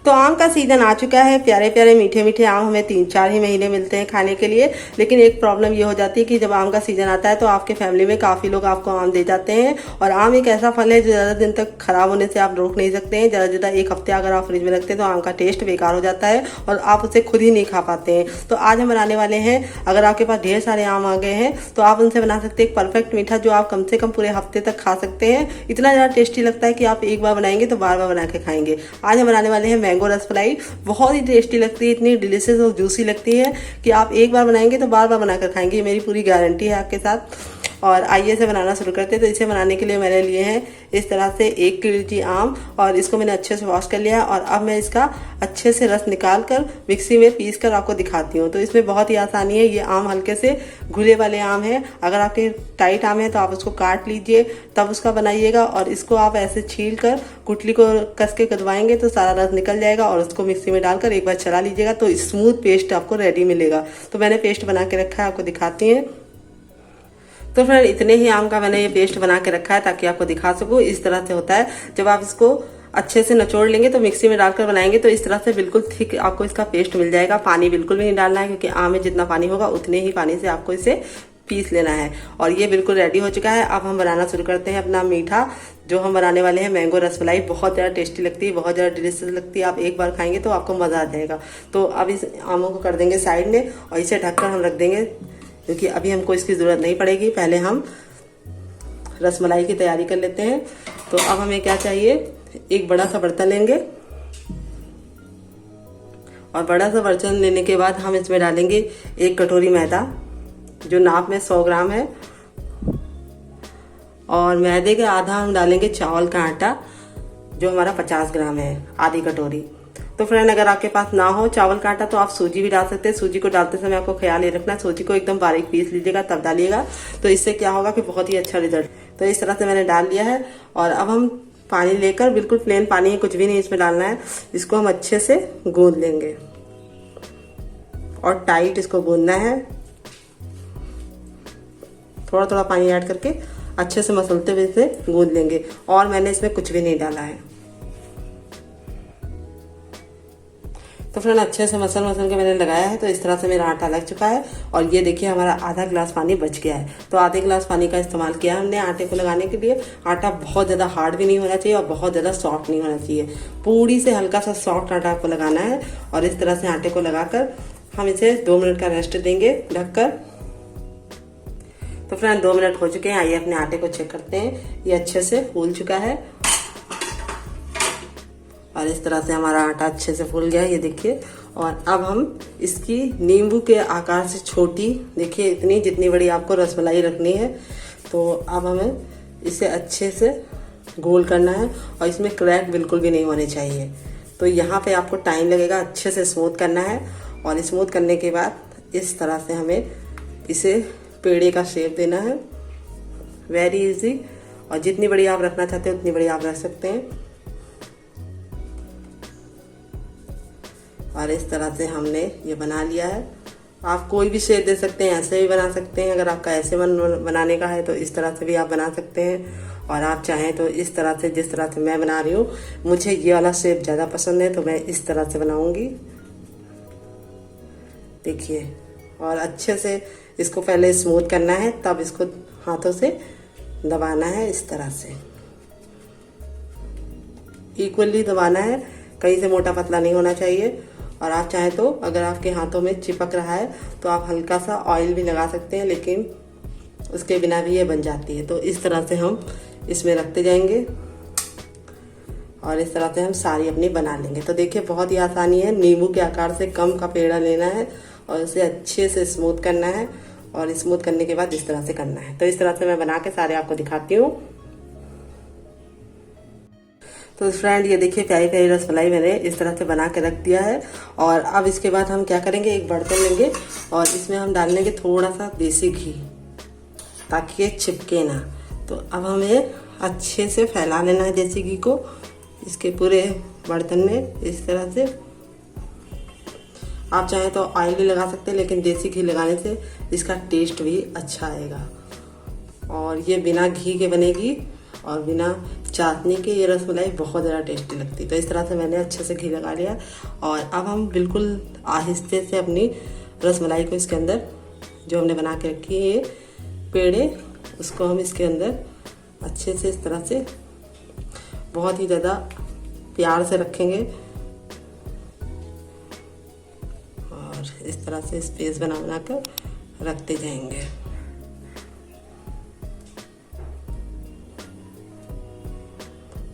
तो आम का सीजन आ चुका है। प्यारे प्यारे मीठे मीठे आम हमें 3-4 ही महीने मिलते हैं खाने के लिए। लेकिन एक प्रॉब्लम ये हो जाती है कि जब आम का सीजन आता है तो आपके फैमिली में काफ़ी लोग आपको आम दे जाते हैं। और आम एक ऐसा फल है जो ज़्यादा दिन तक खराब होने से आप रोक नहीं सकते हैं। ज़्यादा ज़्यादा 1 हफ्ते अगर आप फ्रिज में रखते हैं तो आम का टेस्ट बेकार हो जाता है और आप उसे खुद ही नहीं खा पाते हैं। तो आज हम बनाने वाले हैं, अगर आपके पास ढेर सारे आम आ गए हैं तो आप उनसे बना सकते हैं एक परफेक्ट मीठा जो आप कम से कम पूरे हफ्ते तक खा सकते हैं। इतना ज़्यादा टेस्टी लगता है कि आप एक बार बनाएंगे तो बार बार बना के खाएंगे। आज हम बनाने वाले हैं मैंगो रसमलाई। बहुत ही टेस्टी लगती है, इतनी डिलीशियस और जूसी लगती है कि आप एक बार बनाएंगे तो बार बार बनाकर खाएंगे। ये मेरी पूरी गारंटी है आपके साथ। और आइए इसे बनाना शुरू करते हैं। तो इसे बनाने के लिए मैंने लिए हैं इस तरह से 1 किलो आम और इसको मैंने अच्छे से वॉश कर लिया है। और अब मैं इसका अच्छे से रस निकाल कर मिक्सी में पीस कर आपको दिखाती हूँ। तो इसमें बहुत ही आसानी है। ये आम हल्के से घुले वाले आम है। अगर आपके टाइट आम है तो आप उसको काट लीजिए, तब उसका बनाइएगा। और इसको आप ऐसे छील कर गुठली को कस के दबाएंगे तो सारा रस निकल जाएगा। और उसको मिक्सी में डालकर एक बार चला लीजिएगा तो स्मूथ पेस्ट आपको रेडी मिलेगा। तो मैंने पेस्ट बना के रखा है, आपको दिखाती हैं। तो फ्रेंड इतने ही आम का मैंने ये पेस्ट बना के रखा है ताकि आपको दिखा सकूँ। इस तरह से होता है। जब आप इसको अच्छे से निचोड़ लेंगे तो मिक्सी में डालकर बनाएंगे तो इस तरह से बिल्कुल थिक आपको इसका पेस्ट मिल जाएगा। पानी बिल्कुल भी नहीं डालना है क्योंकि आम में जितना पानी होगा उतने ही पानी से आपको इसे पीस लेना है। और ये बिल्कुल रेडी हो चुका है। अब हम बनाना शुरू करते हैं अपना मीठा जो हम बनाने वाले हैं मैंगो रसमलाई। बहुत ज़्यादा टेस्टी लगती है, बहुत ज़्यादा डिलीशियस लगती है। आप एक बार खाएंगे तो आपको मज़ा आ जाएगा। तो अब इस आमों को कर देंगे साइड में और इसे ढककर हम रख देंगे क्योंकि अभी हमको इसकी ज़रूरत नहीं पड़ेगी। पहले हम रसमलाई की तैयारी कर लेते हैं। तो अब हमें क्या चाहिए, एक बड़ा सा बर्तन लेंगे और बड़ा सा बर्तन लेने के बाद हम इसमें डालेंगे 1 कटोरी मैदा जो नाप में 100 ग्राम है। और मैदे के आधा हम डालेंगे चावल का आटा जो हमारा 50 ग्राम है, आधी कटोरी। तो फ्रेंड अगर आपके पास ना हो चावल का आटा तो आप सूजी भी डाल सकते हैं। सूजी को डालते समय आपको ख्याल ये रखना, सूजी को एकदम बारीक पीस लीजिएगा तब डालिएगा। तो इससे क्या होगा कि बहुत ही अच्छा रिजल्ट। तो इस तरह से मैंने डाल लिया है। और अब हम पानी लेकर, बिल्कुल प्लेन पानी है, कुछ भी नहीं इसमें डालना है। इसको हम अच्छे से गूंद लेंगे और टाइट इसको गूंदना है। थोड़ा थोड़ा पानी ऐड करके अच्छे से मसलते हुए इसे गूंद लेंगे। और मैंने इसमें कुछ भी नहीं डाला है। तो फ्रेंड अच्छे से मसल के मैंने लगाया है। तो इस तरह से मेरा आटा लग चुका है। और ये देखिए हमारा आधा गिलास पानी बच गया है। तो आधे गिलास पानी का इस्तेमाल किया हमने आटे को लगाने के लिए। आटा बहुत ज़्यादा हार्ड भी नहीं होना चाहिए और बहुत ज़्यादा सॉफ्ट नहीं होना चाहिए। पूरी से हल्का सा सॉफ्ट आटा आपको लगाना है। और इस तरह से आटे को लगाकर हम इसे 2 मिनट का रेस्ट देंगे ढककर। तो फ्रेंड 2 मिनट हो चुके हैं। आइए अपने आटे को चेक करते हैं। ये अच्छे से फूल चुका है और इस तरह से हमारा आटा अच्छे से फूल गया है, ये देखिए। और अब हम इसकी नींबू के आकार से छोटी, देखिए इतनी जितनी बड़ी आपको रसमलाई रखनी है। तो अब हमें इसे अच्छे से गोल करना है और इसमें क्रैक बिल्कुल भी नहीं होने चाहिए। तो यहाँ पे आपको टाइम लगेगा, अच्छे से स्मूथ करना है। और स्मूथ करने के बाद इस तरह से हमें इसे पेड़े का शेप देना है। Very easy. और जितनी बड़ी आप रखना चाहते हैं उतनी बड़ी आप रख सकते हैं। और इस तरह से हमने ये बना लिया है। आप कोई भी शेप दे सकते हैं, ऐसे भी बना सकते हैं। अगर आपका ऐसे बनाने का है तो इस तरह से भी आप बना सकते हैं। और आप चाहें तो इस तरह से, जिस तरह से मैं बना रही हूँ, मुझे ये वाला शेप ज़्यादा पसंद है तो मैं इस तरह से बनाऊंगी। देखिए, और अच्छे से इसको पहले स्मूथ करना है, तब इसको हाथों से दबाना है। इस तरह से इक्वली दबाना है, कहीं से मोटा पतला नहीं होना चाहिए। और आप चाहें तो अगर आपके हाथों में चिपक रहा है तो आप हल्का सा ऑयल भी लगा सकते हैं, लेकिन उसके बिना भी ये बन जाती है। तो इस तरह से हम इसमें रखते जाएंगे और इस तरह से हम सारी अपनी बना लेंगे। तो देखिए बहुत ही आसानी है। नींबू के आकार से कम का पेड़ा लेना है और इसे अच्छे से स्मूथ करना है। और स्मूथ करने के बाद इस तरह से करना है। तो इस तरह से मैं बना के सारे आपको दिखाती हूँ। तो फ्रेंड ये देखिए प्यारी प्यारी रसमलाई मैंने इस तरह से बना के रख दिया है। और अब इसके बाद हम क्या करेंगे, एक बर्तन लेंगे और इसमें हम डाल लेंगे थोड़ा सा देसी घी ताकि ये चिपके ना। तो अब हमें अच्छे से फैला लेना है देसी घी को इसके पूरे बर्तन में। इस तरह से आप चाहें तो ऑयल भी लगा सकते हैं, लेकिन देसी घी लगाने से इसका टेस्ट भी अच्छा आएगा। और ये बिना घी के बनेगी और बिना चाशनी के ये रसमलाई बहुत ज़्यादा टेस्टी लगती है। तो इस तरह से मैंने अच्छे से घी लगा लिया और अब हम बिल्कुल आहिस्ते से अपनी रसमलाई को इसके अंदर, जो हमने बना के रखी है ये पेड़े, उसको हम इसके अंदर अच्छे से इस तरह से बहुत ही ज़्यादा प्यार से रखेंगे और इस तरह से स्पेस बना कर रखते जाएंगे।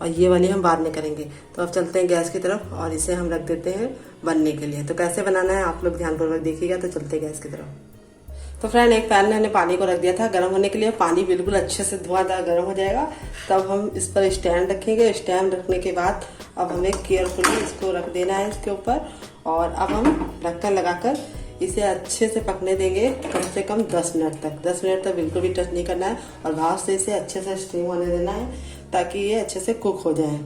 और ये वाली हम बाद में करेंगे। तो अब चलते हैं गैस की तरफ और इसे हम रख देते हैं बनने के लिए। तो कैसे बनाना है आप लोग ध्यानपूर्वक देखिएगा। तो चलते हैं गैस की तरफ। तो फ्रेंड, एक पैन में हमने पानी को रख दिया था गर्म होने के लिए। पानी बिल्कुल अच्छे से धुआंधार गर्म हो जाएगा, तब हम इस पर स्टैंड रखेंगे। स्टैंड रखने के बाद अब हमें केयरफुली इसको रख देना है इसके ऊपर और अब हम ढक्कन लगाकर इसे अच्छे से पकने देंगे कम से कम 10 मिनट तक। 10 मिनट तक बिल्कुल भी टच नहीं करना है और भाप से इसे अच्छे से स्टीम होने देना है ताकि ये अच्छे से कुक हो जाए।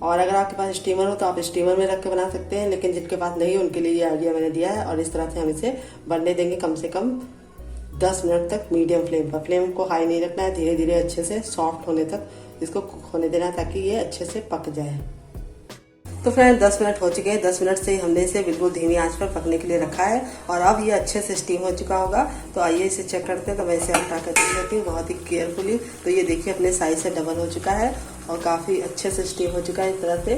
और अगर आपके पास स्टीमर हो तो आप स्टीमर में रख के बना सकते हैं, लेकिन जिनके पास नहीं है उनके लिए ये आइडिया मैंने दिया है। और इस तरह से हम इसे बनने देंगे कम से कम 10 मिनट तक मीडियम फ्लेम पर। फ्लेम को हाई नहीं रखना है, धीरे धीरे अच्छे से सॉफ्ट होने तक इसको कुक होने देना है ताकि ये अच्छे से पक जाए। तो फ्रेंड 10 मिनट हो चुके हैं। 10 मिनट से हमने इसे बिल्कुल धीमी आंच पर पकने के लिए रखा है और अब ये अच्छे से स्टीम हो चुका होगा। तो आइए इसे चेक करते हैं। तो मैं इसे हटा कर देख लेती हूँ बहुत ही केयरफुली। तो ये देखिए अपने साइज से डबल हो चुका है और काफ़ी अच्छे से स्टीम हो चुका है, इस तरह से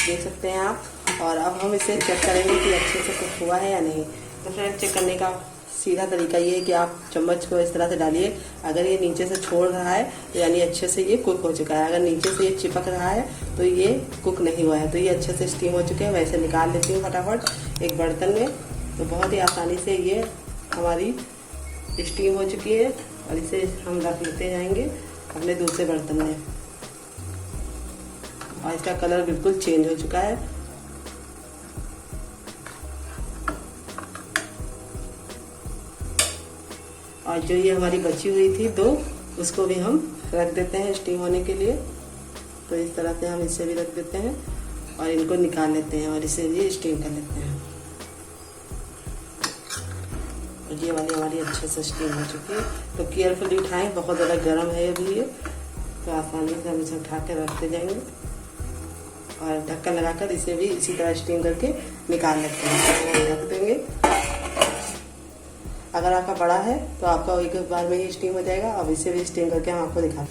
देख सकते हैं आप। और अब हम इसे चेक करेंगे कि अच्छे से कुक हुआ है या नहीं। तो फ्रेंड चेक करने का सीधा तरीका ये है कि आप चम्मच को इस तरह से डालिए। अगर ये नीचे से छोड़ रहा है तो यानी अच्छे से ये कुक हो चुका है। अगर नीचे से ये चिपक रहा है तो ये कुक नहीं हुआ है। तो ये अच्छे से स्टीम हो चुके हैं। वैसे निकाल लेती हूँ फटाफट एक बर्तन में। तो बहुत ही आसानी से ये हमारी स्टीम हो चुकी है और इसे हम रख लेते जाएंगे अपने दूसरे बर्तन में। और इसका कलर बिल्कुल चेंज हो चुका है। और जो ये हमारी बची हुई थी दो, उसको भी हम रख देते हैं स्टीम होने के लिए। तो इस तरह से हम इसे भी रख देते हैं और इनको निकाल लेते हैं और इसे भी स्टीम कर लेते हैं। और ये वाली हमारी अच्छे से स्टीम हो चुकी है। तो केयरफुली उठाएं, बहुत ज़्यादा गर्म है अभी ये। तो आसानी से हम इसे उठा कर रखते जाएंगे और ढक्कन लगाकर इसे भी इसी तरह स्टीम करके निकाल लेते हैं। रख देंगे। अगर आपका बड़ा है तो आपका एक बार में ही स्टीम हो जाएगा। अब इसे भी स्टीम करके हम आपको दिखा।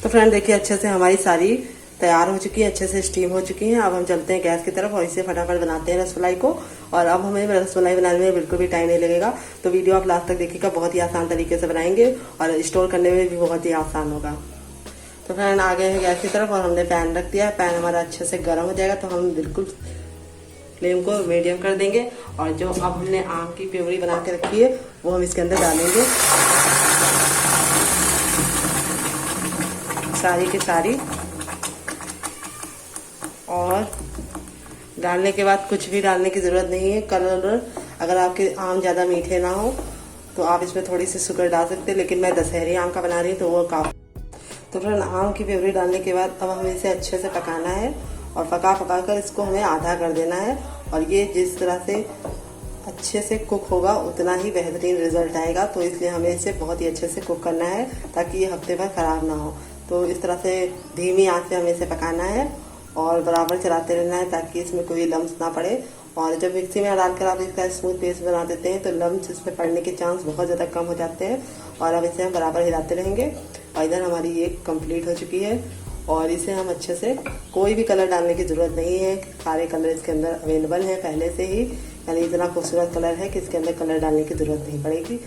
तो फ्रेंड देखिए अच्छे से हमारी सारी तैयार हो चुकी है, अच्छे से स्टीम हो चुकी हैं। अब हम चलते हैं गैस की तरफ और इसे फटाफट बनाते हैं रसमलाई को। और अब हमें रसमलाई बनाने में बिल्कुल भी टाइम नहीं लगेगा। तो वीडियो आप लास्ट तक देखिएगा, बहुत ही आसान तरीके से बनाएंगे और स्टोर करने में भी बहुत ही आसान होगा। तो फ्रेंड आ गए हैं गैस की तरफ और हमने पैन रख दिया है। पैन हमारा अच्छे से गर्म हो जाएगा तो हम बिल्कुल फ्लेम को मीडियम कर देंगे और जो अब हमने आम की प्योरी बना के रखी है वो हम इसके अंदर डालेंगे सारी की सारी। और डालने के बाद कुछ भी डालने की ज़रूरत नहीं है। कलर, अगर आपके आम ज़्यादा मीठे ना हो तो आप इसमें थोड़ी सी शुगर डाल सकते हैं, लेकिन मैं दशहरी आम का बना रही हूँ तो वो काफ़ी। तो फिर आम की प्योरी डालने के बाद अब हमें इसे अच्छे से पकाना है और पका कर इसको हमें आधा कर देना है। और ये जिस तरह से अच्छे से कुक होगा उतना ही बेहतरीन रिजल्ट आएगा। तो इसलिए हमें इसे बहुत ही अच्छे से कुक करना है ताकि ये हफ्ते भर ख़राब ना हो। तो इस तरह से धीमी आंच से हमें इसे पकाना है और बराबर चलाते रहना है ताकि इसमें कोई लम्स ना पड़े। और जब मिक्सी में डालकर आप इसका स्मूथ पेस्ट बना देते हैं तो लम्स इसमें पड़ने के चांस बहुत ज़्यादा कम हो जाते हैं। और अब इसे हम बराबर हिलाते रहेंगे। और इधर हमारी ये कंप्लीट हो चुकी है और इसे हम अच्छे से, कोई भी कलर डालने की ज़रूरत नहीं है, सारे कलर इसके अंदर अवेलेबल हैं पहले से ही। यानी इतना खूबसूरत कलर है कि इसके अंदर कलर डालने की ज़रूरत नहीं पड़ेगी।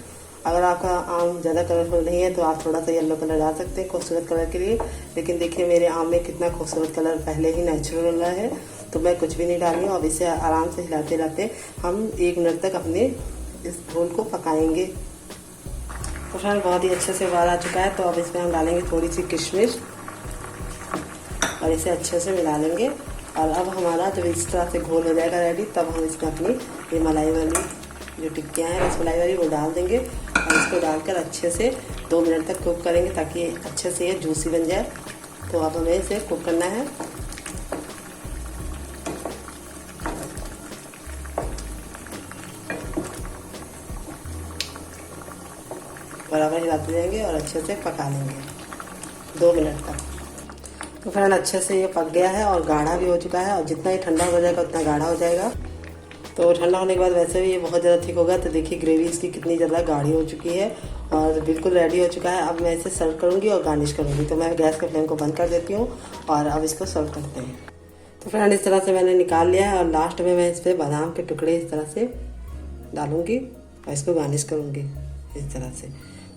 अगर आपका आम ज़्यादा कलरफुल नहीं है तो आप थोड़ा सा येलो कलर डाल सकते हैं खूबसूरत कलर के लिए। लेकिन देखिए मेरे आम में कितना खूबसूरत कलर पहले ही नेचुरल है, तो मैं कुछ भी नहीं डाल रही हूँ। अब इसे आराम से हिलाते हिलाते हम 1 मिनट तक अपने इस घोल को पकाएंगे। तो फ्रेंड बहुत ही अच्छे से उबाल आ चुका है। तो अब इसमें हम डालेंगे थोड़ी सी किशमिश और इसे अच्छे से मिला लेंगे। और अब हमारा जब इस तरह से घोल हो जाएगा रेडी, तब हम इसमें अपनी ये मलाई वाली जो टिक्कियाँ हैं रसमलाई वाली वो डाल देंगे और इसको डालकर अच्छे से 2 मिनट तक कुक करेंगे ताकि अच्छे से ये जूसी बन जाए। तो अब हमें इसे कुक करना है। बराबर हिलाते जाएंगे और अच्छे से पका लेंगे 2 मिनट तक। तो फ्रेंड अच्छे से ये पक गया है और गाढ़ा भी हो चुका है, और जितना ही ठंडा हो जाएगा उतना गाढ़ा हो जाएगा। तो ठंडा होने के बाद वैसे भी ये बहुत ज़्यादा थिक होगा। तो देखिए ग्रेवी इसकी कितनी ज़्यादा गाढ़ी हो चुकी है और बिल्कुल रेडी हो चुका है। अब मैं इसे सर्व करूँगी और गार्निश करूँगी। तो मैं गैस के फ्लेम को बंद कर देती हूँ और अब इसको सर्व करते हैं। तो फ्रेंड इस तरह से मैंने निकाल लिया है और लास्ट में मैं इस पर बादाम के टुकड़े इस तरह से डालूँगी और इसको गार्निश करूँगी इस तरह से।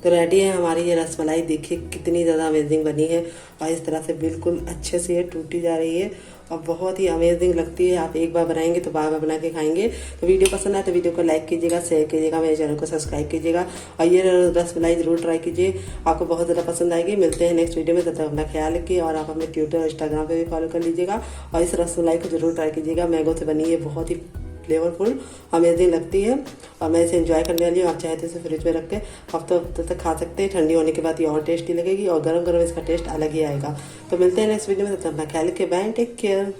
तो रेडी है हमारी ये रसमलाई। देखिए कितनी ज़्यादा अमेजिंग बनी है और इस तरह से बिल्कुल अच्छे से ये टूटी जा रही है और बहुत ही अमेजिंग लगती है। आप एक बार बनाएंगे तो बार बार बना के खाएंगे। तो वीडियो पसंद आए तो वीडियो को लाइक कीजिएगा, शेयर कीजिएगा, मेरे चैनल को सब्सक्राइब कीजिएगा और ये रसमलाई ज़रूर ट्राई कीजिए, आपको बहुत ज़्यादा पसंद आएगी। मिलते हैं नेक्स्ट वीडियो में, तब तक अपना ख्याल रखिए और आप अपने ट्विटर और इंस्टाग्राम पर भी फॉलो कर लीजिएगा और इस रसमलाई को ज़रूर ट्राई कीजिएगा। मैंगो से बनी है, बहुत ही फ्लेवरफुल अमेजिंग लगती है और मैं इसे एंजॉय करने वाली हूँ। आप चाहे तो इसे फ्रिज में रख के हफ्ते तक खा सकते हैं। ठंडी होने के बाद ये और टेस्टी लगेगी और गरम गरम इसका टेस्ट अलग ही आएगा। तो मिलते हैं नेक्स्ट वीडियो में, तब तक अपना ख्याल रखिए। Bye, take care.